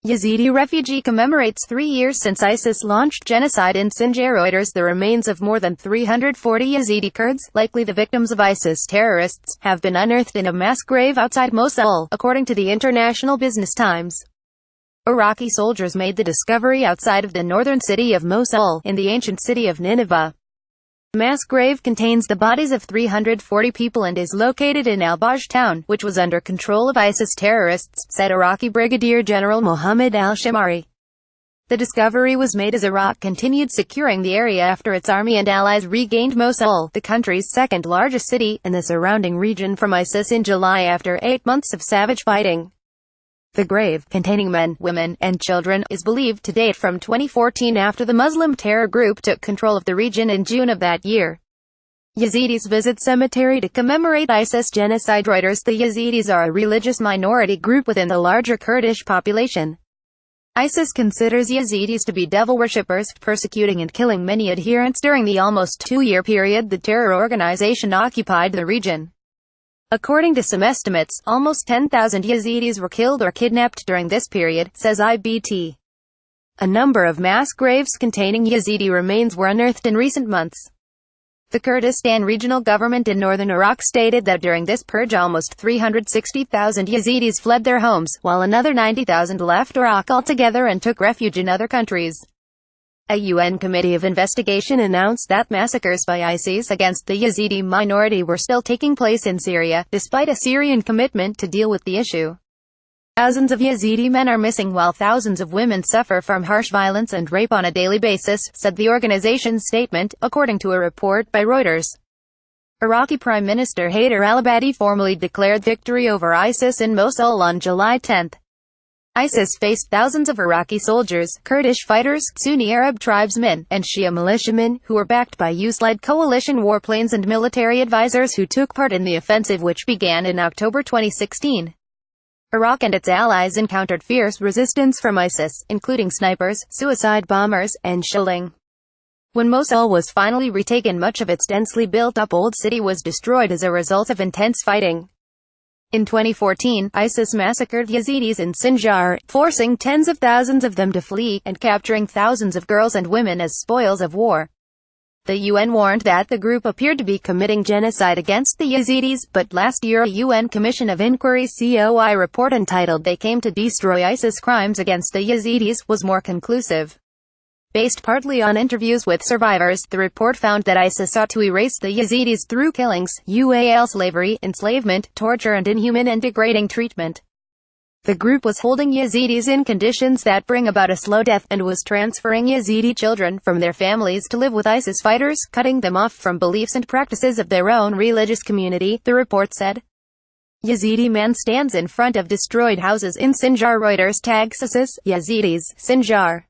Yazidi refugee commemorates 3 years since ISIS launched genocide in SinjarReuters. The remains of more than 340 Yazidi Kurds, likely the victims of ISIS terrorists, have been unearthed in a mass grave outside Mosul, according to the International Business Times. Iraqi soldiers made the discovery outside of the northern city of Mosul, in the ancient city of Nineveh. The mass grave contains the bodies of 340 people and is located in alBaaj town, which was under control of ISIS terrorists, said Iraqi Brigadier General Mohammed al-Shimari. The discovery was made as Iraq continued securing the area after its army and allies regained Mosul, the country's second-largest city, and the surrounding region from ISIS in July after 8 months of savage fighting. The grave, containing men, women, and children, is believed to date from 2014 after the Muslim terror group took control of the region in June of that year. Yazidis visit cemetery to commemorate ISIS genocide. Reuters. The Yazidis are a religious minority group within the larger Kurdish population. ISIS considers Yazidis to be devil worshippers, persecuting and killing many adherents during the almost 2-year period the terror organization occupied the region. According to some estimates, almost 10,000 Yazidis were killed or kidnapped during this period, says IBT. A number of mass graves containing Yazidi remains were unearthed in recent months. The Kurdistan Regional Government in northern Iraq stated that during this purge almost 360,000 Yazidis fled their homes, while another 90,000 left Iraq altogether and took refuge in other countries. A UN committee of investigation announced that massacres by ISIS against the Yazidi minority were still taking place in Syria, despite a Syrian commitment to deal with the issue. Thousands of Yazidi men are missing while thousands of women suffer from harsh violence and rape on a daily basis, said the organization's statement, according to a report by Reuters. Iraqi Prime Minister Haider al-Abadi formally declared victory over ISIS in Mosul on July 10. ISIS faced thousands of Iraqi soldiers, Kurdish fighters, Sunni Arab tribesmen, and Shia militiamen, who were backed by US-led coalition warplanes and military advisors who took part in the offensive which began in October 2016. Iraq and its allies encountered fierce resistance from ISIS, including snipers, suicide bombers, and shelling. When Mosul was finally retaken, much of its densely built-up old city was destroyed as a result of intense fighting. In 2014, ISIS massacred Yazidis in Sinjar, forcing tens of thousands of them to flee, and capturing thousands of girls and women as spoils of war. The UN warned that the group appeared to be committing genocide against the Yazidis, but last year a UN Commission of Inquiry (COI) report entitled "They Came to Destroy ISIS Crimes Against the Yazidis" was more conclusive. Based partly on interviews with survivors, the report found that ISIS sought to erase the Yazidis through killings, slavery, enslavement, torture and inhuman and degrading treatment. The group was holding Yazidis in conditions that bring about a slow death, and was transferring Yazidi children from their families to live with ISIS fighters, cutting them off from beliefs and practices of their own religious community, the report said. Yazidi man stands in front of destroyed houses in Sinjar. Reuters tags ISIS, Yazidis, Sinjar.